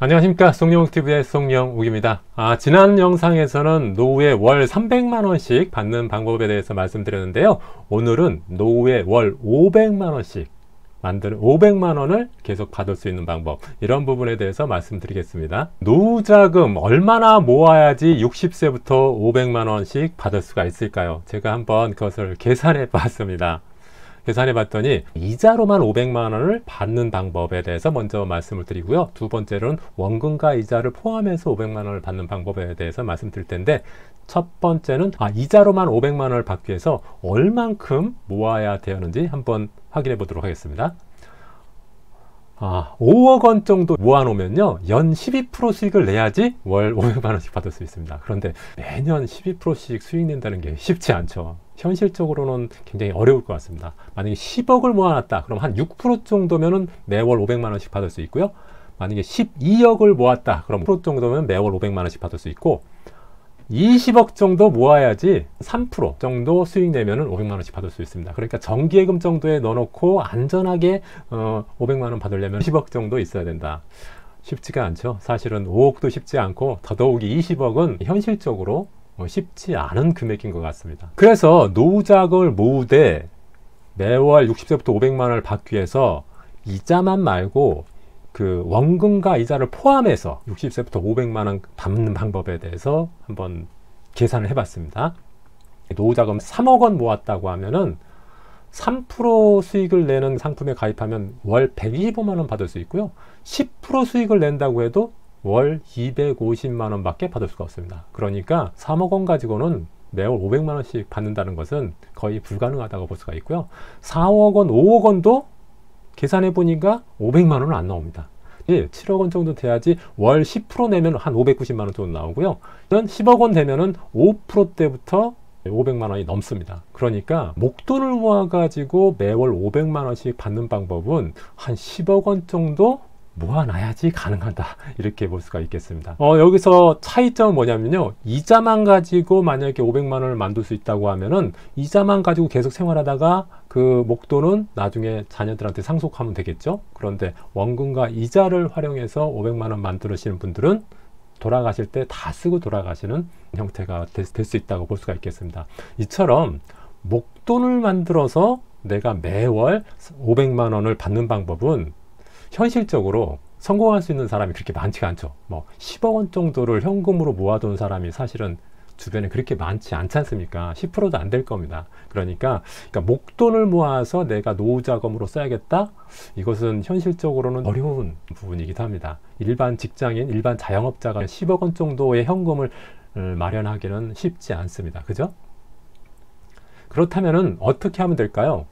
안녕하십니까, 송영욱TV의 송영욱입니다. 지난 영상에서는 노후에 월 300만원씩 받는 방법에 대해서 말씀드렸는데요. 오늘은 노후에 월 500만원씩 만드는 500만원을 계속 받을 수 있는 방법, 이런 부분에 대해서 말씀드리겠습니다. 노후자금 얼마나 모아야지 60세부터 500만원씩 받을 수가 있을까요? 제가 한번 그것을 계산해 봤습니다. 계산해 봤더니 이자로만 500만원을 받는 방법에 대해서 먼저 말씀을 드리고요. 두 번째로는 원금과 이자를 포함해서 500만원을 받는 방법에 대해서 말씀드릴 텐데, 첫 번째는 이자로만 500만원을 받기 위해서 얼만큼 모아야 되는지 한번 확인해 보도록 하겠습니다. 5억 원 정도 모아놓으면요, 연 12% 수익을 내야지 월 500만원씩 받을 수 있습니다. 그런데 매년 12%씩 수익 낸다는 게 쉽지 않죠. 현실적으로는 굉장히 어려울 것 같습니다. 만약에 10억을 모아놨다, 그럼 한 6% 정도면은 매월 500만원씩 받을 수 있고요. 만약에 12억을 모았다, 그럼 10% 정도면 매월 500만원씩 받을 수 있고, 20억 정도 모아야지 3% 정도 수익 내면은 500만원씩 받을 수 있습니다. 그러니까 정기예금 정도에 넣어놓고 안전하게 500만원 받으려면 10억 정도 있어야 된다. 쉽지가 않죠. 사실은 5억도 쉽지 않고, 더더욱이 20억은 현실적으로 쉽지 않은 금액인 것 같습니다. 그래서 노후자금을 모으되 매월 60세부터 500만원을 받기 위해서 이자만 말고 그 원금과 이자를 포함해서 60세부터 500만원 받는 방법에 대해서 한번 계산을 해봤습니다. 노후자금 3억 원 모았다고 하면은 3% 수익을 내는 상품에 가입하면 월 125만원 받을 수 있고요. 10% 수익을 낸다고 해도 월 250만원 밖에 받을 수가 없습니다. 그러니까 3억 원 가지고는 매월 500만원씩 받는다는 것은 거의 불가능하다고 볼 수가 있고요. 4억 원, 5억 원도 계산해 보니까 500만원은 안 나옵니다. 7억 원 정도 돼야지 월 10% 내면 한 590만원 정도 나오고요. 10억 원 되면은 5%대부터 500만원이 넘습니다. 그러니까 목돈을 모아가지고 매월 500만원씩 받는 방법은 한 10억 원 정도 모아놔야지 가능하다, 이렇게 볼 수가 있겠습니다. 여기서 차이점은 뭐냐면요, 이자만 가지고 만약에 500만원을 만들 수 있다고 하면은 이자만 가지고 계속 생활하다가 그 목돈은 나중에 자녀들한테 상속하면 되겠죠. 그런데 원금과 이자를 활용해서 500만원 만드시는 분들은 돌아가실 때 다 쓰고 돌아가시는 형태가 될 수 있다고 볼 수가 있겠습니다. 이처럼 목돈을 만들어서 내가 매월 500만원을 받는 방법은 현실적으로 성공할 수 있는 사람이 그렇게 많지가 않죠. 10억 원 정도를 현금으로 모아둔 사람이 사실은 주변에 그렇게 많지 않지 않습니까? 10%도 안 될 겁니다. 그러니까 목돈을 모아서 내가 노후자금으로 써야겠다? 이것은 현실적으로는 어려운 부분이기도 합니다. 일반 직장인, 일반 자영업자가 10억 원 정도의 현금을 마련하기는 쉽지 않습니다. 그죠? 그렇다면은 어떻게 하면 될까요?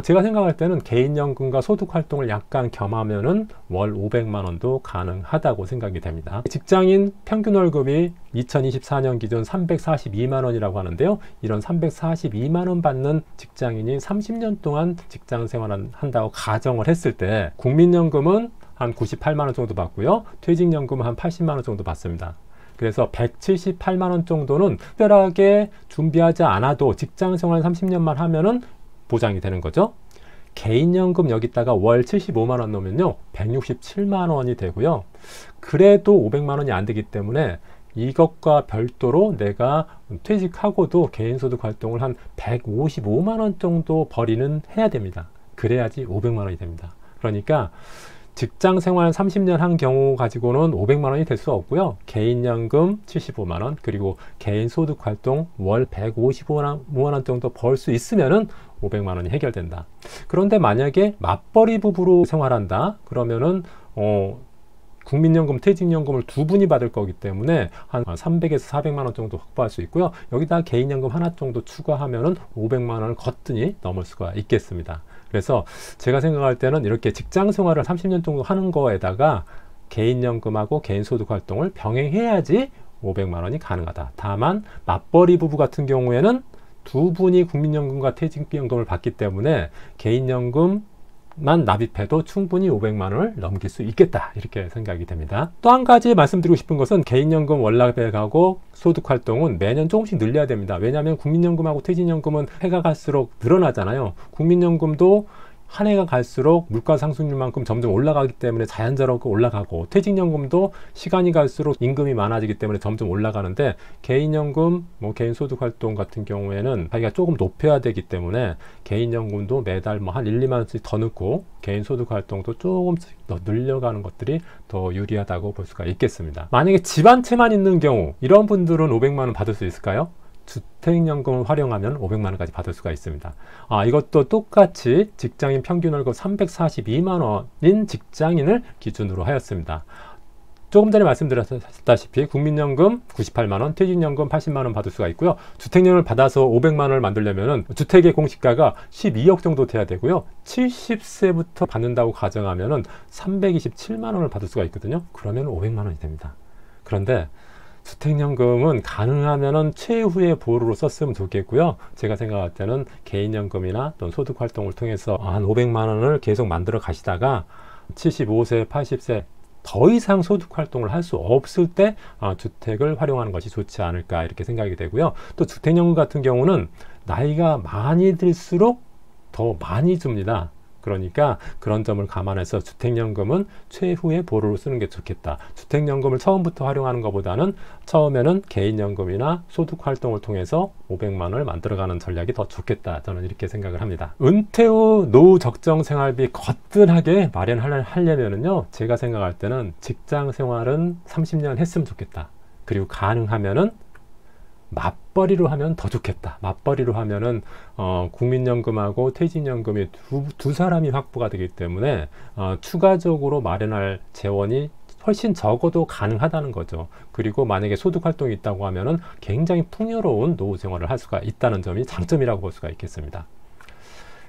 제가 생각할 때는 개인연금과 소득활동을 약간 겸하면은 월 500만원도 가능하다고 생각이 됩니다. 직장인 평균 월급이 2024년 기준 342만원이라고 하는데요. 이런 342만원 받는 직장인이 30년 동안 직장 생활을 한다고 가정을 했을 때, 국민연금은 한 98만원 정도 받고요. 퇴직연금은 한 80만원 정도 받습니다. 그래서 178만원 정도는 특별하게 준비하지 않아도 직장 생활 30년만 하면은 보장이 되는 거죠. 개인연금 여기다가 월 75만원 넣으면요 167만원이 되고요. 그래도 500만원이 안 되기 때문에 이것과 별도로 내가 퇴직하고도 개인소득 활동을 한 155만원 정도 벌이는 해야 됩니다. 그래야지 500만원이 됩니다. 그러니까 직장 생활 30년 한 경우 가지고는 500만원이 될 수 없고요. 개인연금 75만원, 그리고 개인소득 활동 월 155만원 정도 벌 수 있으면은 500만원이 해결된다. 그런데 만약에 맞벌이 부부로 생활한다, 그러면은 국민연금, 퇴직연금을 두 분이 받을 거기 때문에 한 300에서 400만원 정도 확보할 수 있고요. 여기다 개인연금 하나 정도 추가하면은 500만원을 거뜬히 넘을 수가 있겠습니다. 그래서 제가 생각할 때는 이렇게 직장 생활을 30년 정도 하는 거에다가 개인연금하고 개인소득 활동을 병행해야지 500만원이 가능하다. 다만 맞벌이 부부 같은 경우에는 두 분이 국민연금과 퇴직연금을 받기 때문에 개인연금만 납입해도 충분히 500만원을 넘길 수 있겠다, 이렇게 생각이 됩니다. 또 한 가지 말씀드리고 싶은 것은 개인연금 월납액 하고 소득활동은 매년 조금씩 늘려야 됩니다. 왜냐하면 국민연금하고 퇴직연금은 해가 갈수록 늘어나잖아요. 국민연금도 한 해가 갈수록 물가 상승률만큼 점점 올라가기 때문에 자연스럽게 올라가고, 퇴직연금도 시간이 갈수록 임금이 많아지기 때문에 점점 올라가는데, 개인연금, 뭐 개인소득활동 같은 경우에는 자기가 조금 높여야 되기 때문에 개인연금도 매달 뭐 한 1, 2만 원씩 더 넣고 개인소득활동도 조금씩 더 늘려가는 것들이 더 유리하다고 볼 수가 있겠습니다. 만약에 집 한 채만 있는 경우, 이런 분들은 500만 원 받을 수 있을까요? 주택연금을 활용하면 500만 원까지 받을 수가 있습니다. 이것도 똑같이 직장인 평균 월급 342만 원인 직장인을 기준으로 하였습니다. 조금 전에 말씀드렸다시피 국민연금 98만 원, 퇴직연금 80만 원 받을 수가 있고요. 주택연금을 받아서 500만 원을 만들려면 주택의 공시가가 12억 정도 돼야 되고요. 70세부터 받는다고 가정하면 327만 원을 받을 수가 있거든요. 그러면 500만 원이 됩니다. 그런데 주택연금은 가능하면 최후의 보루로 썼으면 좋겠고요. 제가 생각할 때는 개인연금이나 또는 소득활동을 통해서 한 500만 원을 계속 만들어 가시다가 75세, 80세 더 이상 소득활동을 할 수 없을 때 주택을 활용하는 것이 좋지 않을까, 이렇게 생각이 되고요. 또 주택연금 같은 경우는 나이가 많이 들수록 더 많이 줍니다. 그러니까 그런 점을 감안해서 주택연금은 최후의 보루로 쓰는 게 좋겠다. 주택연금을 처음부터 활용하는 것보다는 처음에는 개인연금이나 소득활동을 통해서 500만 원을 만들어가는 전략이 더 좋겠다. 저는 이렇게 생각을 합니다. 은퇴 후 노후 적정 생활비 거뜬하게 마련하려면요, 제가 생각할 때는 직장 생활은 30년 했으면 좋겠다. 그리고 가능하면은 맞벌이로 하면 더 좋겠다. 맞벌이로 하면은 국민연금하고 퇴직연금이 두 사람이 확보가 되기 때문에 추가적으로 마련할 재원이 훨씬 적어도 가능하다는 거죠. 그리고 만약에 소득활동이 있다고 하면은 굉장히 풍요로운 노후 생활을 할 수가 있다는 점이 장점이라고 볼 수가 있겠습니다.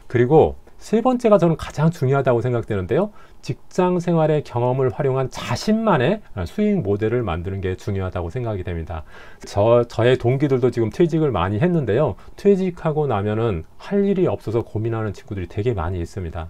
그리고 세 번째가 저는 가장 중요하다고 생각되는데요. 직장 생활의 경험을 활용한 자신만의 수익 모델을 만드는 게 중요하다고 생각이 됩니다. 저의 동기들도 지금 퇴직을 많이 했는데요. 퇴직하고 나면은 할 일이 없어서 고민하는 친구들이 되게 많이 있습니다.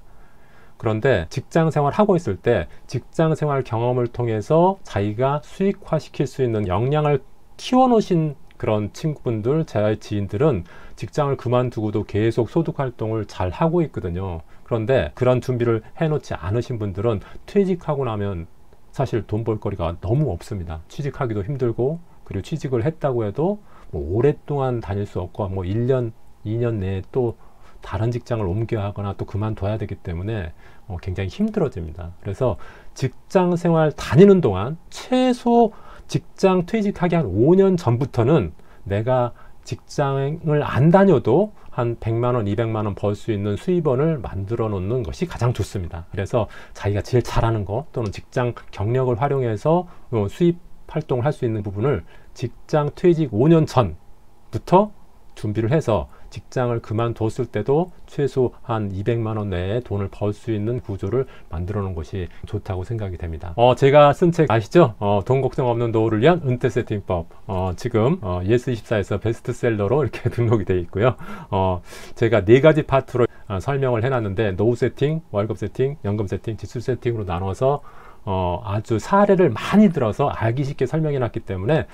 그런데 직장 생활 하고 있을 때 직장 생활 경험을 통해서 자기가 수익화 시킬 수 있는 역량을 키워 놓으신 그런 친구분들, 제 지인들은 직장을 그만두고도 계속 소득활동을 잘 하고 있거든요. 그런데 그런 준비를 해놓지 않으신 분들은 퇴직하고 나면 사실 돈 벌 거리가 너무 없습니다. 취직하기도 힘들고, 그리고 취직을 했다고 해도 뭐 오랫동안 다닐 수 없고, 뭐 1년, 2년 내에 또 다른 직장을 옮겨야 하거나 또 그만둬야 되기 때문에 굉장히 힘들어집니다. 그래서 직장 생활 다니는 동안 최소 직장 퇴직하기 한 5년 전부터는 내가 직장을 안 다녀도 한 100만 원, 200만 원 벌 수 있는 수입원을 만들어 놓는 것이 가장 좋습니다. 그래서 자기가 제일 잘하는 거, 또는 직장 경력을 활용해서 수입 활동을 할 수 있는 부분을 직장 퇴직 5년 전부터 준비를 해서 직장을 그만뒀을 때도 최소 한 200만 원 내에 돈을 벌 수 있는 구조를 만들어 놓은 것이 좋다고 생각이 됩니다. 제가 쓴 책 아시죠? 돈 걱정 없는 노후를 위한 은퇴 세팅법. 지금 예스24에서 베스트셀러로 이렇게 등록이 되어 있고요. 제가 4가지 파트로 설명을 해놨는데, 노후 세팅, 월급 세팅, 연금 세팅, 지출 세팅으로 나눠서 아주 사례를 많이 들어서 알기 쉽게 설명해 놨기 때문에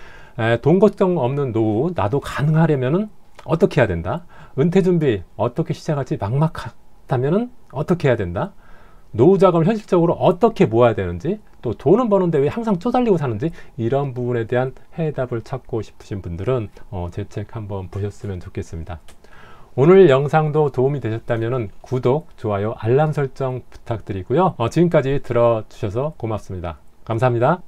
돈 걱정 없는 노후, 나도 가능하려면은 어떻게 해야 된다? 은퇴 준비 어떻게 시작할지 막막하다면은 어떻게 해야 된다? 노후 자금을 현실적으로 어떻게 모아야 되는지, 또 돈은 버는데 왜 항상 쪼달리고 사는지, 이런 부분에 대한 해답을 찾고 싶으신 분들은 제 책 한번 보셨으면 좋겠습니다. 오늘 영상도 도움이 되셨다면 구독, 좋아요, 알람 설정 부탁드리고요. 지금까지 들어주셔서 고맙습니다. 감사합니다.